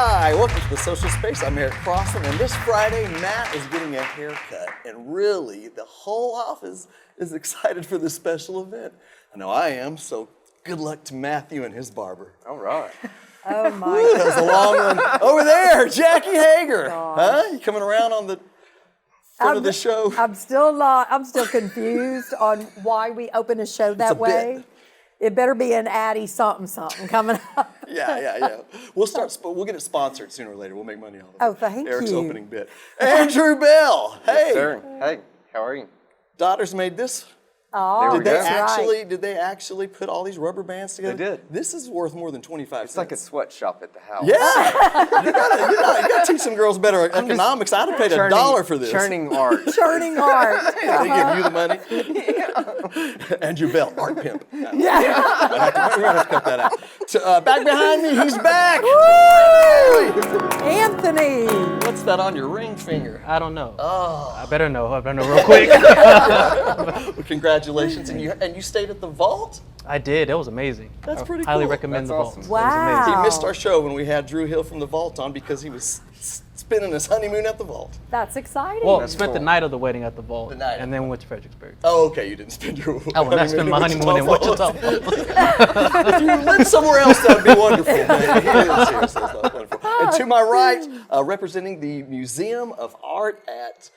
Hi, welcome to the Social Space. I'm Eric Crossan, and this Friday, Matt is getting a haircut, and really, the whole office is excited for this special event. I know I am, so good luck to Matthew and his barber. All right. Oh my Woo, that was a long one. Over there, Jackie Hoegger. Huh? You coming around on the front of the show? I'm still confused on why we open a show that way. bit. It better be an Addy something coming up. Yeah. We'll get it sponsored sooner or later. We'll make money off of it. Oh, thank Eric's you. opening bit. Andrew Bell. Hey. Sir. Hey, how are you? Daughters made this. Oh, Did they actually put all these rubber bands together? They did. This is worth more than 25 It's cents. like a sweatshop at the house. Yeah. you gotta teach some girls better economics. I'd have paid $1 for this. Churning art. Churning art. They give you the money. Andrew Bell, art pimp. Yeah. We're gonna have to cut that out. So, back behind me, he's back. Anthony. What's that on your ring finger? I don't know. Oh. I better know real quick. Well, congratulations, and you stayed at the Vault? I did. It was amazing. That's pretty cool. Highly recommend That's the awesome. Vault. Wow. He missed our show when we had Drew Hill from the Vault on because he was spending his honeymoon at the Vault. That's exciting. Well, That's spent the cool. night of the wedding at the Vault, The night. and then went to Fredericksburg. Oh, okay, you didn't spend your I will not spend my honeymoon in Wichita. If you lived somewhere else, that would be wonderful. But he didn't, seriously, it's not wonderful. And to my right, representing the Museum of Art at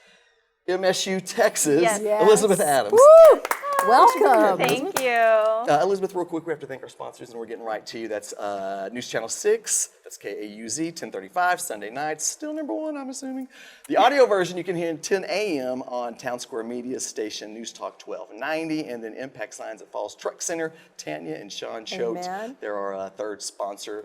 MSU Texas, Yes. Elizabeth Adams. Woo! Welcome. Thank you. Elizabeth, real quick, we have to thank our sponsors, and we're getting right to you. That's News Channel 6, that's KAUZ, 1035, Sunday nights, still #1, I'm assuming. The audio version you can hear at 10 a.m. on Townsquare Media Station, NewsTalk 1290, and then Impact Signs at Falls Truck Center, Tanya and Sean Choate. Amen. They're our third sponsor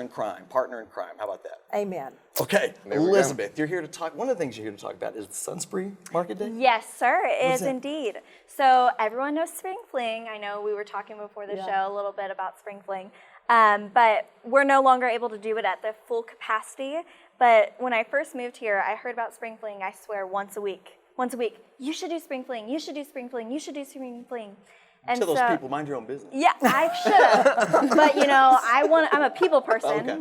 in crime, partner in crime. How about that? Amen. Okay, There we go. Elizabeth, you're here to talk. One of the things you're here to talk about is Sunspree Market Day. Yes, sir, it What's is that? indeed. So everyone knows Spring Fling. I know we were talking before the Yeah. show a little bit about Spring Fling, but we're no longer able to do it at the full capacity. But when I first moved here, I heard about Spring Fling, I swear, once a week. Once a week, you should do Spring Fling, you should do Spring Fling, you should do Spring Fling. And Tell those people, mind your own business. Yeah, I should have. But you know, I'm a people person. Okay.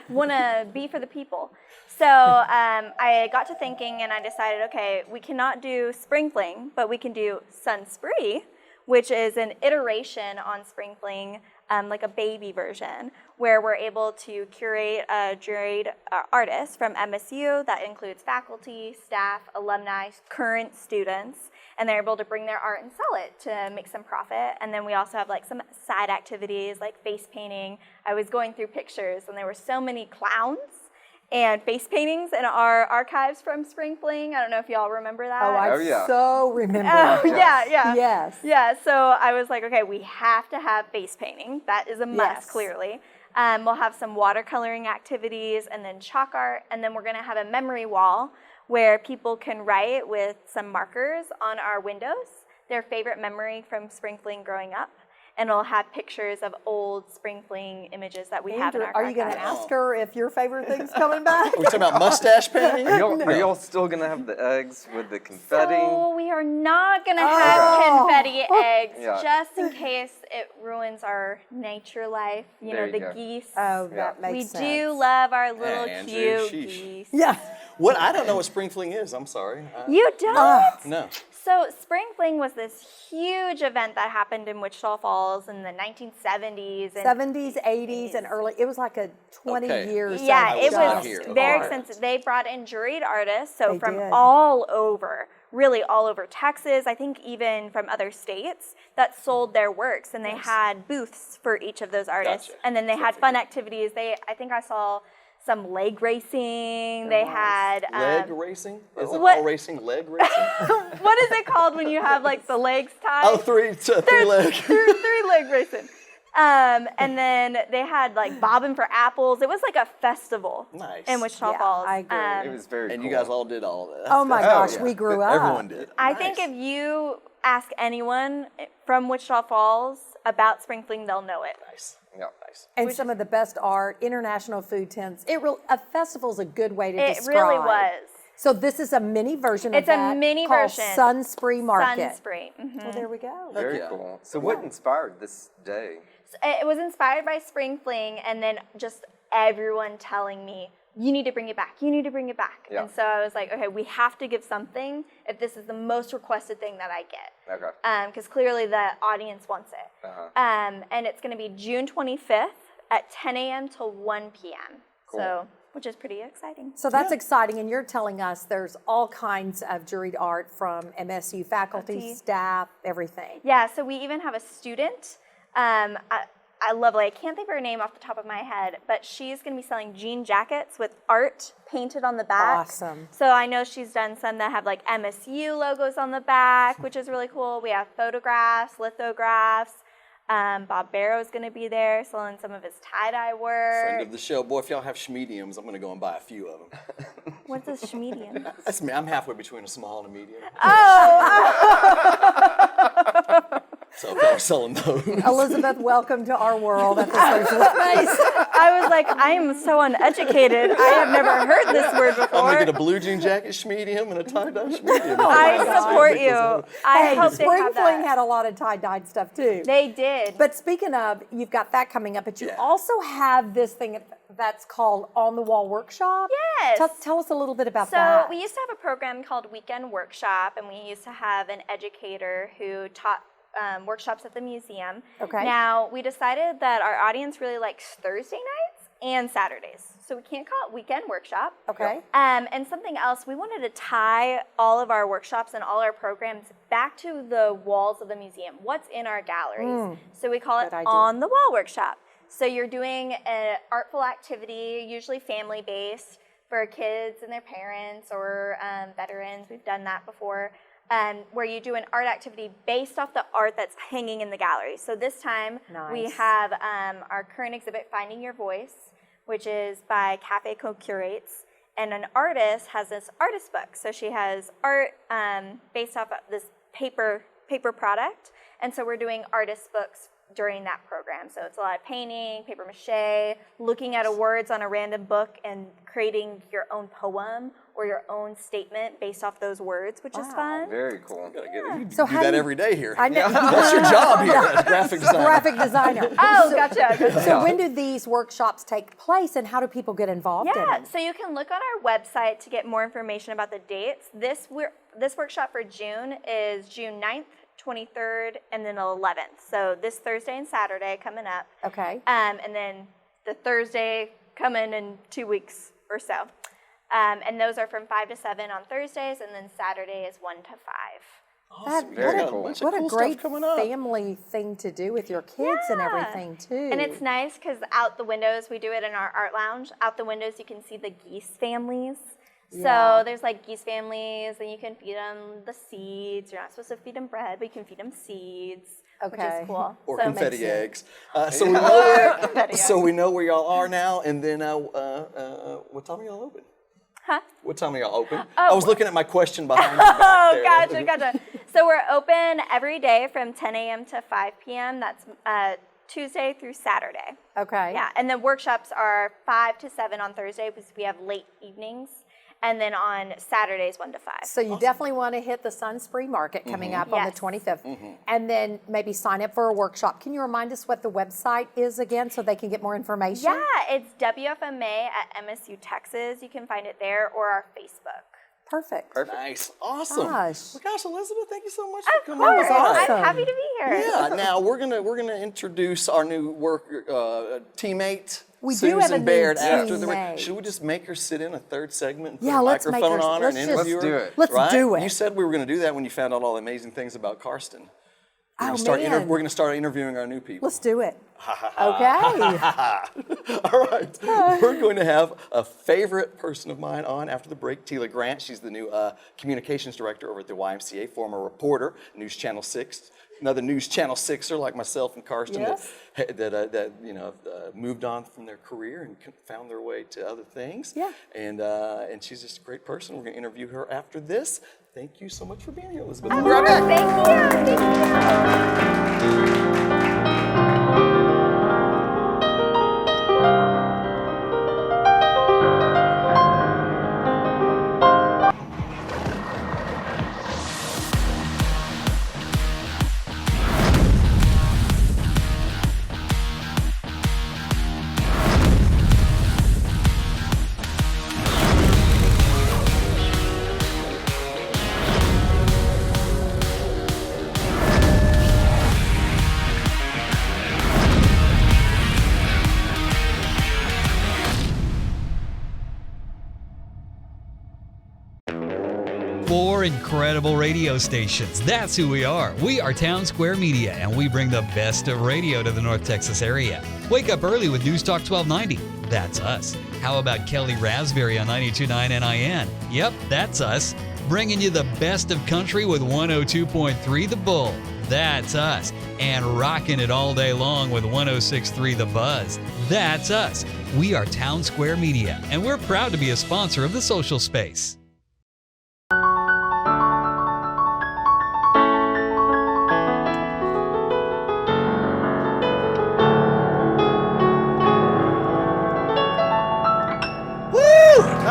Wanna be for the people. So I got to thinking, and I decided, okay, we cannot do Spring Fling, but we can do Sunspree, which is an iteration on Spring Fling, like a baby version, where we're able to curate a juried artist from MSU that includes faculty, staff, alumni, current students, and they're able to bring their art and sell it to make some profit. And then we also have like some side activities like face painting. I was going through pictures, and there were so many clowns and face paintings in our archives from Spring Fling. I don't know if y'all remember that. Oh, I Oh, yeah. so remember. Oh, yeah. Yes. Yeah, so I was like, okay, we have to have face painting. That is a must, Yes. clearly. We'll have some watercoloring activities and then chalk art, and then we're going to have a memory wall where people can write with some markers on our windows their favorite memory from Spring Fling growing up. And it'll have pictures of old Spring Fling images that we have in Andrew, our are you going to archives. ask her if your favorite thing's coming back? Are we talking about mustache painting? Are y'all still going to have the eggs with the confetti? So we are not going to have confetti eggs, Yeah. just in case it ruins our nature life. You There know, you the go. geese. Oh, Yeah. that We makes sense. do love our little Andrew, cute sheesh. geese. Yeah. What? I don't know what Spring Fling is. I'm sorry. You don't? No. So Spring Fling was this huge event that happened in Wichita Falls in the 1970s. And 70s, 80s, and early. It was like a 20 Okay. years. yeah, I it not was here. very Okay. extensive. They brought in juried artists, so They from did. all over, really all over Texas, I think even from other states, that sold their works, and they had booths for each of those artists. Gotcha. And then they had fun activities. I think I saw some leg racing. They had Leg racing? Isn't what- all racing leg racing? what is it called when you have like the legs tied? Oh, three leg. three leg racing. And then they had like bobbing for apples. It was like a festival Nice. in Wichita Yeah, Falls. I agree. It was very And cool. you guys all did all that. Oh my That's- gosh, we grew up. Everyone did. I think if you ask anyone from Wichita Falls about Spring Fling, they'll know it. Nice. Yeah. Nice. And some of the best art, international food tents. A festival's a good way to It describe. really was. So this is a mini version of It's a that mini called version. Sunspree Market. Sunspree. Mhm. Well, there we go. Very yeah. cool. So what inspired this day? It was inspired by Spring Fling, and then just everyone telling me, you need to bring it back, you need to bring it back. Yeah. And so I was like, okay, we have to give something if this is the most requested thing that I get. Okay. Because clearly the audience wants it. And it's going to be June 25th at 10 a.m. till 1 p.m. Cool. So, which is pretty exciting. So that's exciting, and you're telling us there's all kinds of juried art from MSU faculty, staff, everything. Yeah, so we even have a student. I love, I can't think of her name off the top of my head, but she's going to be selling jean jackets with art painted on the back. Awesome. So I know she's done some that have like MSU logos on the back, which is really cool. We have photographs, lithographs. Bob Barrow's going to be there selling some of his tie-dye work. Friend of the show. Boy, if y'all have schmediums, I'm going to go and buy a few of them. What's a schmedium? That's me. I'm halfway between a small and a medium. So if y'all are selling those. Elizabeth, welcome to our world at the social space. I was like, I am so uneducated. I have never heard this word I'm going to before. get a blue jean jacket schmedium and a tie-dye schmedium. I support you. I hope they Spring have Fling that. had a lot of tie-dyed stuff too. They did. But speaking of, you've got that coming up, but you Yeah. also have this thing that's called On the Wall Workshop. Yes. Tell us a little bit about So that. we used to have a program called Weekend Workshop, and we used to have an educator who taught workshops at the museum. Okay. Now, we decided that our audience really likes Thursday nights and Saturdays, so we can't call it Weekend Workshop. Okay. And something else, we wanted to tie all of our workshops and all our programs back to the walls of the museum, what's in our galleries. So we call it Good idea. On the Wall Workshop. So you're doing an artful activity, usually family-based, for kids and their parents or veterans. We've done that before. Where you do an art activity based off the art that's hanging in the gallery. So this time we Nice. have our current exhibit, Finding Your Voice, which is by Cafe Co-Curates. And an artist has this artist book. So she has art based off of this paper product. And so we're doing artist books during that program. So it's a lot of painting, paper mache, looking at words on a random book and creating your own poem or your own statement based off those words, which is fun. Very cool. You So do how that do you- every day here. I know. That's your job here as graphic designer. Graphic designer. Oh, gotcha. So when do these workshops take place, and how do people get involved in Yeah, it? so you can look on our website to get more information about the dates. This workshop for June is June 9th, 23rd, and then 11th. So this Thursday and Saturday coming up. Okay. And then the Thursday coming in 2 weeks or so. And those are from 5 to 7 on Thursdays, and then Saturday is 1 to 5. Awesome. Very You got cool. a bunch of What a cool great stuff coming up. family thing to do with your kids and Yeah. everything too. And it's nice because out the windows, we do it in our art lounge. Out the windows, you can see the geese families. Yeah. So there's like geese families, and you can feed them the seeds. You're not supposed to feed them bread, but you can feed them seeds, which Okay. is cool. Or So- confetti eggs. So we know where y'all are now. And then what time are y'all open? Huh? What time are y'all open? I was looking at my question behind you back Oh, there. gotcha. So we're open every day from 10 a.m. to 5 p.m. That's Tuesday through Saturday. Okay. Yeah, and the workshops are 5 to 7 on Thursday because we have late evenings. And then on Saturdays, 1 to 5. So you definitely want to hit the Sun Spree Market coming up on the Yes. 25th, and then maybe sign up for a workshop. Can you remind us what the website is again so they can get more information? Yeah, it's WFMA at MSU Texas. You can find it there or our Facebook. Perfect. Nice. Awesome. Gosh. Well, gosh, Elizabeth, thank you so much Of for coming course, by. awesome. I'm happy to be here. Yeah, now we're gonna introduce our new teammate. We do Susan have a new Baird after the teammate. Should we just make her sit in a third segment and put Yeah, a let's make microphone her- on her and let's just- interview her? Let's do it. Let's Right? do it. You said we were gonna do that when you found out all the amazing things about Karsten. We're Oh, gonna start man. we're gonna start interviewing our new people. Let's do it. Okay. All right. We're going to have a favorite person of mine on after the break, Tila Grant. She's the new communications director over at the YMCA, former reporter, News Channel 6. Another News Channel 6er like myself and Karsten Yes. that moved on from their career and found their way to other things. Yeah. And she's just a great person. We're going to interview her after this. Thank you so much for being here, Elizabeth. We'll be right back. Thank you. 4 incredible radio stations. That's who we are. We are Townsquare Media, and we bring the best of radio to the North Texas area. Wake up early with NewsTalk 1290. That's us. How about Kelly Raspberry on 92.9 NIN? Yep, that's us. Bringing you the best of country with 102.3 The Bull. That's us. And rocking it all day long with 106.3 The Buzz. That's us. We are Townsquare Media, and we're proud to be a sponsor of the social space.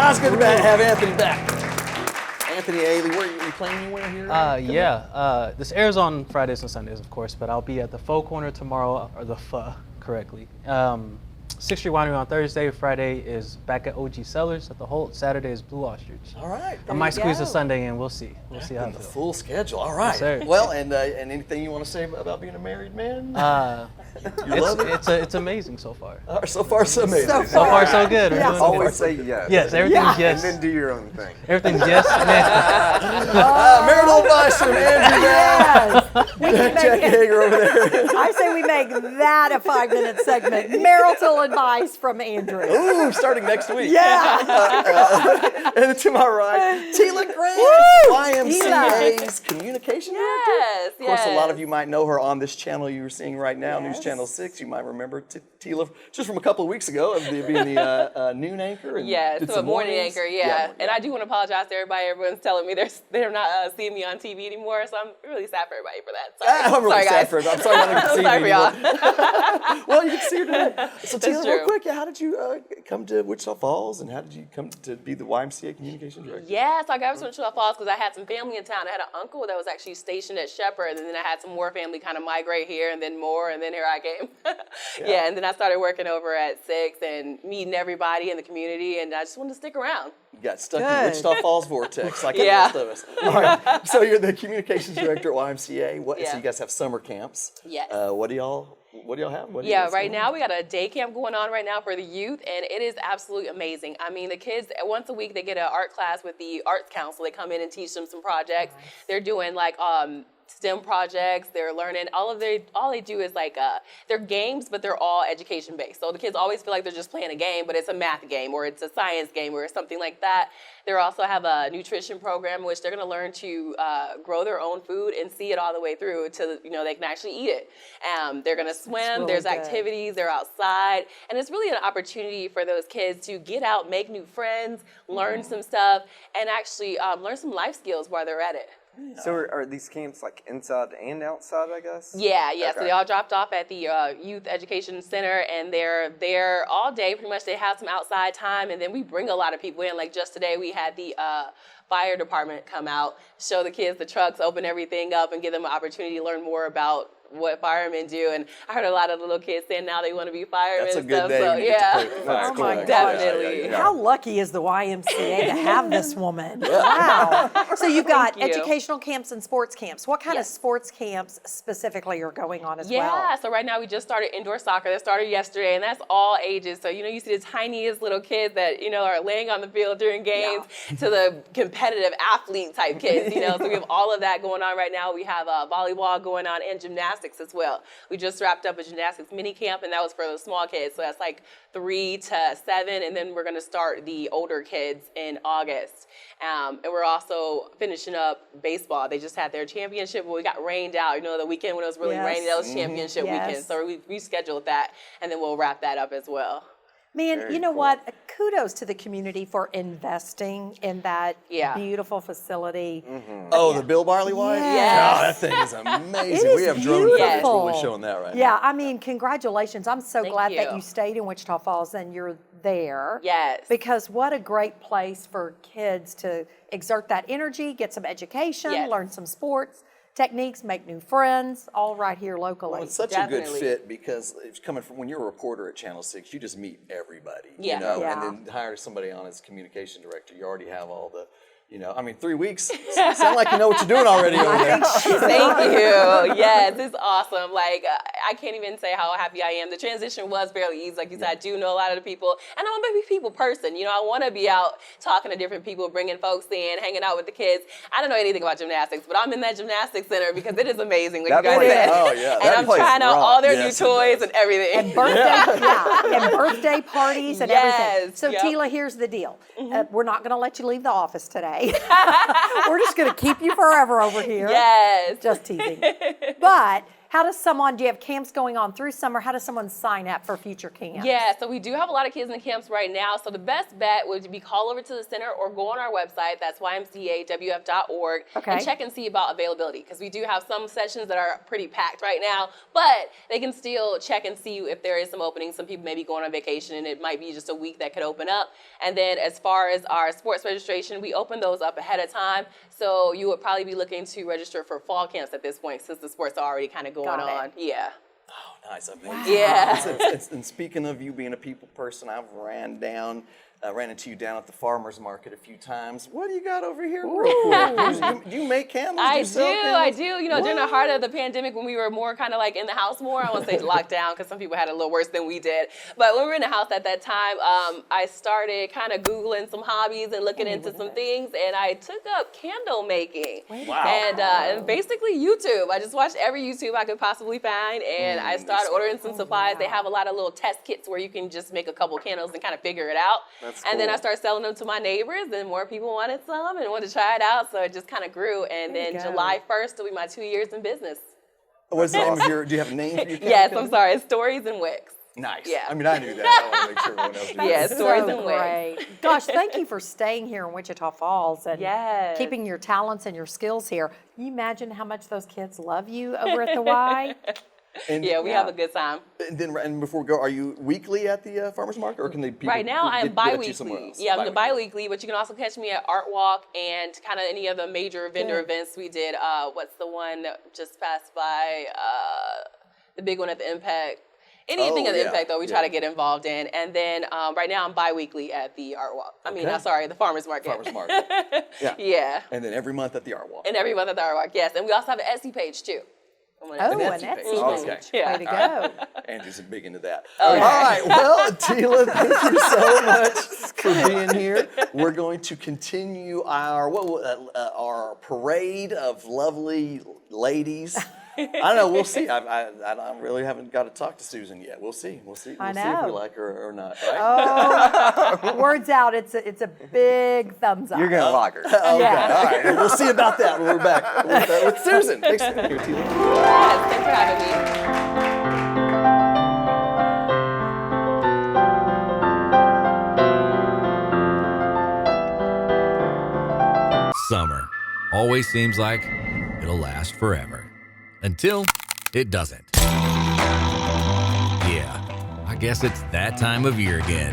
It's good to have Anthony back. Anthony Ailey, where are you playing anywhere here? This airs on Fridays and Sundays, of course, but I'll be at the Faux Corner tomorrow, or the Pho, correctly. 6th Street Winery on Thursday. Friday is back at OG Cellars at the Holt. Saturday is Blue Ostrich. All right. I might squeeze a Sunday in. We'll see. We'll see how it The goes. full schedule. All right. Yes, sir. Well, and anything you want to say about being a married man? You love it? It's amazing so far. So far, so amazing. So So far, so good. We're Yeah. doing Always good. say yes. Yes, everything's yes. And then do your own thing. Everything's yes. And then, Marital advice from Andrew Yes. We can Jack make it, Hoegger over there. I say we make that a 5-minute segment. Marital advice from Andrew. Ooh, starting next week. Yeah. And to my right, Tila Grant, YMCA's communication director. Yes, Of course, a lot of you might know her on this channel you're seeing right now, News Channel 6. You might remember Tila just from a couple of weeks ago of being the noon anchor. And Yes, did so a some morning mornings. anchor, yeah. And I do want to apologize to everybody. Everyone's telling me they're not seeing me on TV anymore, so I'm really sad for everybody for that. Sorry. I'm really Sorry, sad guys. for her. I'm sorry I don't get to see Sorry you for y'all. anymore. Well, you can see her today. So That's Tila, real true. quick, how did you come to Wichita Falls, and how did you come to be the YMCA communication director? Yeah, so I got to Wichita Falls because I had some family in town. I had an uncle that was actually stationed at Shepherd, and then I had some more family kind of migrate here, and then more, and then here I came. Yeah, and then I started working over at 6 and meeting everybody in the community, and I just wanted to stick around. You got stuck in Good. Wichita Falls vortex like Yeah. the rest of us. All right. So you're the communications director at YMCA. So Yeah. you guys have summer camps. Yes. What do y'all have? What do you Yeah, guys right do? now we got a day camp going on right now for the youth, and it is absolutely amazing. I mean, the kids, once a week, they get an art class with the Arts Council. They come in and teach them some projects. They're doing like STEM projects. They're learning. All they do is like they're games, but they're all education based. So the kids always feel like they're just playing a game, but it's a math game or it's a science game or something like that. They also have a nutrition program in which they're going to learn to grow their own food and see it all the way through to they can actually eat it. They're going to swim. really There's good. activities. They're outside, and it's really an opportunity for those kids to get out, make new friends, learn some stuff, and actually learn some life skills while they're at it. So are these camps like inside and outside, I guess? Yeah. So Okay. they all dropped off at the Youth Education Center, and they're there all day. Pretty much they have some outside time, and then we bring a lot of people in. Like just today, we had the fire department come out, show the kids the trucks, open everything up, and give them an opportunity to learn more about what firemen do. And I heard a lot of little kids saying now they want to be firemen. That's a and good stuff. day So when you get to yeah. play with fire. Oh my Correct. gosh. Definitely. How lucky is the YMCA to have this woman? Wow. So you've got Thank you. educational camps and sports camps. What kind of Yes. sports camps specifically are going on as Yeah, well? so right now we just started indoor soccer. That started yesterday, and that's all ages. So, you see the tiniest little kids that, are laying on the field during games to the competitive athlete type kids, So we have all of that going on right now. We have volleyball going on and gymnastics as well. We just wrapped up a gymnastics mini camp, and that was for the small kids. So that's like 3 to 7, and then we're going to start the older kids in August. And we're also finishing up baseball. They just had their championship. Well, we got rained out. The weekend when it was really Yes. rainy, that was championship Yes. weekend. So we rescheduled that, and then we'll wrap that up as well. Man, Very you know cool. what? Kudos to the community for investing in that Yeah. beautiful facility. Oh, the Bill Barley wine? Yes. Oh, that thing is amazing. It is we have drone footage beautiful. really showing that right Yeah, I mean, congratulations. I'm so Thank glad that you. you stayed in Wichita Falls and you're there. Yes. Because what a great place for kids to exert that energy, get some education, Yes. learn some sports techniques, make new friends, all right here locally. Well, it's such a Definitely. good fit because it's coming from when you're a reporter at Channel 6, you just meet everybody, Yeah. Yeah. and then hire somebody on as communication director. You already have all the, 3 weeks. Sound like you know what you're doing already over there. Thank you. Yes, it's awesome. Like, I can't even say how happy I am. The transition was fairly easy. Like you said, I do know a lot of the people, and I'm a big people person. You know, I want to be out talking to different people, bringing folks in, hanging out with the kids. I don't know anything about gymnastics, but I'm in that gymnastics center because it is amazing, like That you guys place- said. oh, yeah, And that I'm place trying out all their rocks. new Yes, it toys does. and everything. And birthday parties and everything. Yes, So yep. Tila, here's the deal. We're not going to let you leave the office today. We're just going to keep you forever over here. Yes. Just teasing. But how does someone, do you have camps going on through summer? How does someone sign up for future camps? Yeah, so we do have a lot of kids in camps right now. So the best bet would be call over to the center or go on our website. That's ymcawf.org. Okay. And check and see about availability because we do have some sessions that are pretty packed right now, but they can still check and see if there is some openings. Some people may be going on vacation and it might be just a week that could open up. And then as far as our sports registration, we open those up ahead of time. So you would probably be looking to register for fall camps at this point since the sports are already kind of going Got it. on. Yeah. Oh, nice. Amazing. Yeah. And speaking of you being a people person, I've ran into you down at the farmer's market a few times. What do you got over here? Real quick? Do you make candles? I you sell do. candles? You know, during the heart of the pandemic when we were more kind of like in the house more, I won't say locked down because some people had it a little worse than we did. But when we were in the house at that time, I started kind of Googling some hobbies and looking into some things, and I took up candle making. Wow. And basically YouTube. I just watched every YouTube I could possibly find, and I started ordering some supplies. They have a lot of little test kits where you can just make a couple candles and kind of figure it out. And then I started selling them to my neighbors, and more people wanted some and wanted to try it out, so it just kind of grew. And There you then go. July 1st will be my 2 years in business. What's the name of your, do you have a name for your candle Yes, company? I'm sorry, it's Stories and Wicks. Nice. Yeah. I mean, I knew that. I want to make sure everyone else knew. Yeah, That's stories so and wigs. great. Gosh, thank you for staying here in Wichita Falls and Yes. keeping your talents and your skills here. Can you imagine how much those kids love you over at the Y? And, Yeah, we have a good time. And before we go, are you weekly at the farmer's market, or can they people Right now, I'm get at you somewhere bi-weekly. else? Yeah, I'm bi-weekly, but you can also catch me at Art Walk and kind of any of the major vendor events we did. What's the one that just passed by? The big one at the Impact. Anything Oh, at the yeah, Impact, though, we try to get involved in. And then right now, I'm bi-weekly at the Art Walk. I mean, Okay. sorry, the Farmer's Market. Farmer's market. Yeah. Yeah. And then every month at the art walk. And every month at the Art Walk, yes. And we also have an Etsy page, too. Oh, An an Etsy page. Etsy Okay. page. Yeah. Way to go. Andrew's big into that. Okay. All right. Well, Tila, thank you so much for being here. We're going to continue our parade of lovely ladies. I don't know. We'll see. I really haven't got to talk to Susan yet. We'll see. We'll see. I We'll see if we know. like her or not. Right? Words out, it's a big thumbs up. You're going to lock her. Okay. All right. We'll see about that when we're back with Susan. Thanks for being here, Tila. Yes, thanks for having me. Summer always seems like it'll last forever. Until it doesn't. Yeah, I guess it's that time of year again.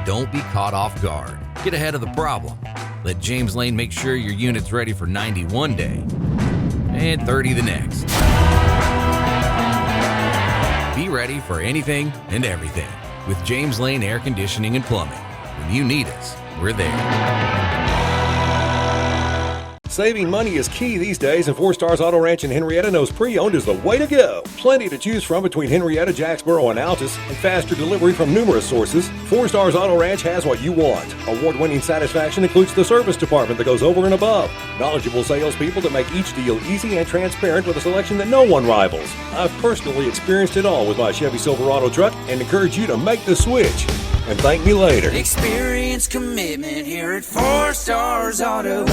Don't be caught off guard. Get ahead of the problem. Let James Lane make sure your unit's ready for 90 one day and 30 the next. Be ready for anything and everything with James Lane Air Conditioning and Plumbing. When you need us, we're there. Saving money is key these days, and Four Stars Auto Ranch in Henrietta knows pre-owned is the way to go. Plenty to choose from between Henrietta, Jacksboro, and Altus, and faster delivery from numerous sources. Four Stars Auto Ranch has what you want. Award-winning satisfaction includes the service department that goes over and above. Knowledgeable salespeople that make each deal easy and transparent with a selection that no one rivals. I've personally experienced it all with my Chevy Silverado truck and encourage you to make the switch. And thank me later. Experience commitment here at Four Stars Auto.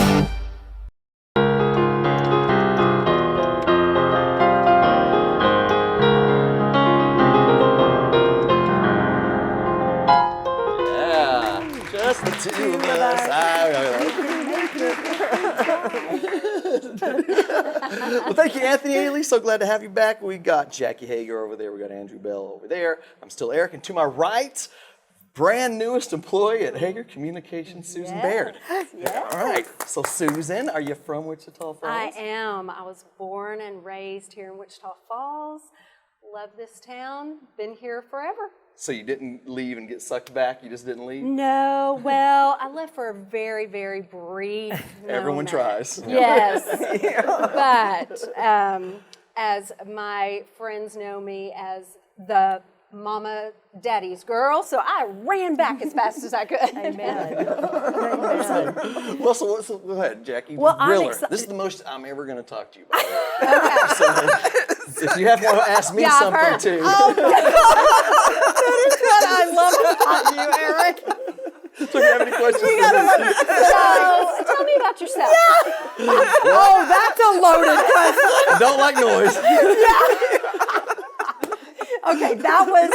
Just the two of us. Well, thank you, Anthony Ailey. So glad to have you back. We got Jackie Hoegger over there. We got Andrew Bell over there. I'm still Eric. And to my right, brand newest employee at Hoegger Communications, Susan Baird. Yes. All right. So, Susan, are you from Wichita Falls? I am. I was born and raised here in Wichita Falls. Love this town. Been here forever. So you didn't leave and get sucked back? You just didn't leave? No, well, I left for a very, very brief Everyone moment. tries. Yes. But as my friends know me as the mama daddy's girl, so I ran back as fast as I could. Amen. Well, so go ahead, Jackie. Well, I'm Grill her. excited. This is the most I'm ever going to talk to you about. So, if you have to ask me I've something heard. too. That is what I love about you, Eric. So if you have any questions for me, So, tell me about yourself. Oh, that's a loaded question. I don't like noise. Okay, that was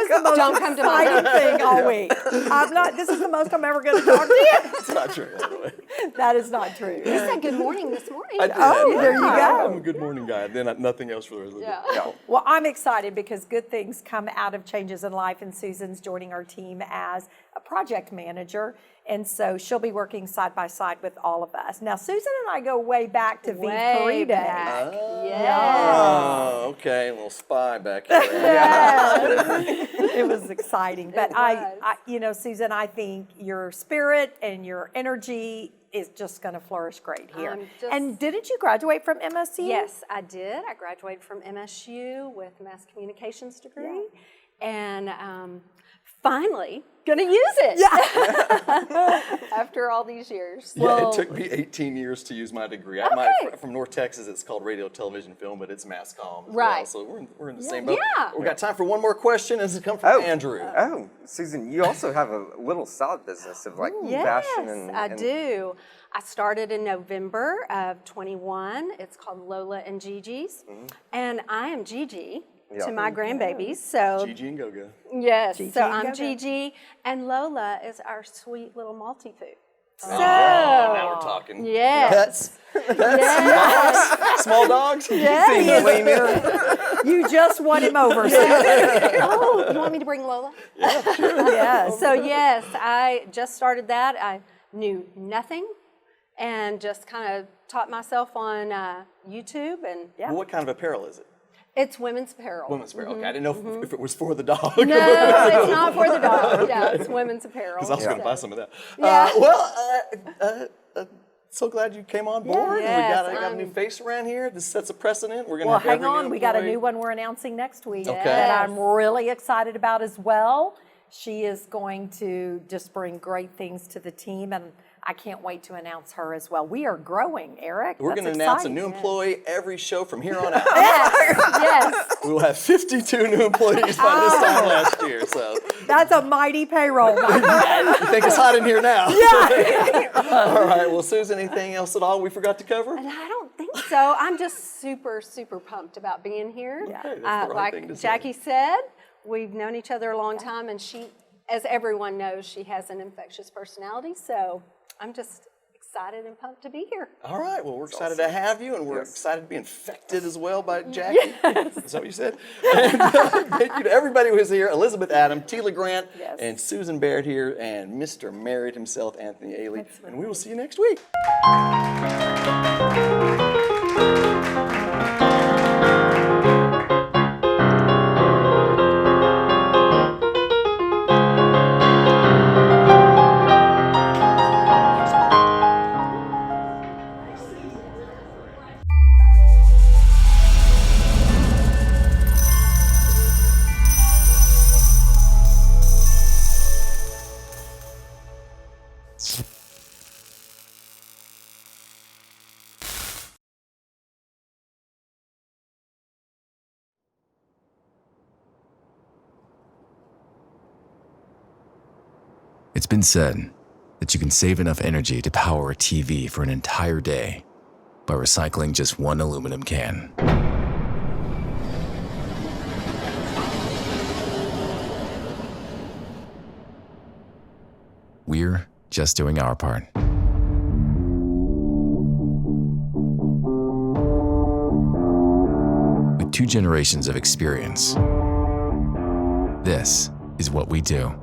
the most Don't come to my exciting thing all week. This is the most I'm ever going to talk to you. It's not true, by the way. That is not true. You said good morning this morning. I did. Oh, there you go. I'm a good morning guy. Then nothing else for the rest of the day. Yeah. Well, I'm excited because good things come out of changes in life, and Susan's joining our team as a project manager, and so she'll be working side by side with all of us. Now, Susan and I go way back to Way V3 back. days. Oh, okay. A little spy back here. It was exciting, but Susan, I think your spirit and your energy is just going to flourish great here. And didn't you graduate from MSU? Yes, I did. I graduated from MSU with a mass communications degree, and finally gonna use it. After all these years. Yeah, it took me 18 years to use my degree. From North Texas, it's called radio, television, film, but it's mass comm as well. Right. So we're in the same boat. Yeah. We've got time for one more question. This has come from Andrew. Oh, Susan, you also have a little side business of like fashion and... I do. I started in November of 21. It's called Lola and Gigi's. And I am Gigi to my grandbabies. So Gigi and Goga. yes, Gigi so and I'm Gogo. Gigi, and Lola is our sweet little multi-food. So, now we're talking. yes. Pets? Small dogs? You just won him over. Oh, you want me to bring Lola? Yes. So yes, I just started that. I knew nothing and just kind of taught myself on YouTube. And Well, what kind of apparel is it? it's women's apparel. Women's apparel. Okay, I didn't know if it was for the dog. No, it's not for the dog. Yeah, it's women's apparel. Because I was going to buy some of that. Yeah. So glad you came on board. Yes, we got a new face around here. This sets a precedent. We're going to Well, have hang every on. new We got a employee- new one we're announcing next week Okay. that I'm really excited about as well. She is going to just bring great things to the team, and I can't wait to announce her as well. We are growing, Eric. We're going to That's announce a exciting. new employee every show from here on out. Yes. We will have 52 new employees by this time last year. So That's a mighty payroll. you think it's hot in here now? Yeah. All right. Well, Susan, anything else at all we forgot to cover? And I don't think so. I'm just super, super pumped about being here. Okay, that's the right like thing to say. Jackie said, we've known each other a long time, and she, as everyone knows, she has an infectious personality. So I'm just excited and pumped to be here. All right. Well, we're excited to have you, and we're excited to be infected as well by Jackie. Is that what you said? And thank you to everybody who was here. Elizabeth Adam, Tila Grant, and Susan Baird here, and Mr. Married himself, Anthony Ailey. And we will see you next week. It's been said that you can save enough energy to power a TV for an entire day by recycling just one aluminum can. We're just doing our part. With 2 generations of experience, this is what we do.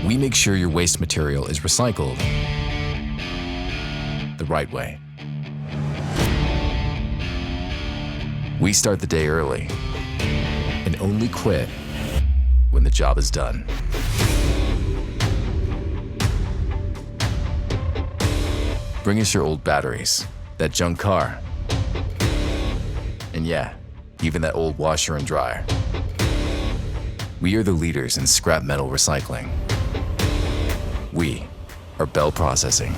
We make sure your waste material is recycled the right way. We start the day early and only quit when the job is done. Bring us your old batteries, that junk car, And yeah, even that old washer and dryer. We are the leaders in scrap metal recycling. We are Bell Processing.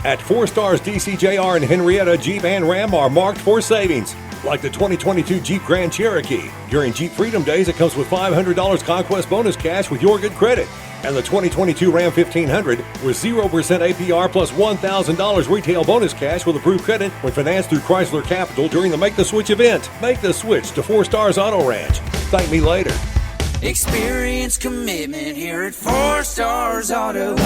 At 4 Stars DCJR and Henrietta, Jeep and Ram are marked for savings. Like the 2022 Jeep Grand Cherokee. During Jeep Freedom Days, it comes with $500 Conquest bonus cash with your good credit. And the 2022 Ram 1500 with 0% APR plus $1,000 retail bonus cash with approved credit when financed through Chrysler Capital during the Make the Switch event. Make the switch to 4 Stars Auto Ranch. Thank me later. Experience commitment here at 4 Stars Auto.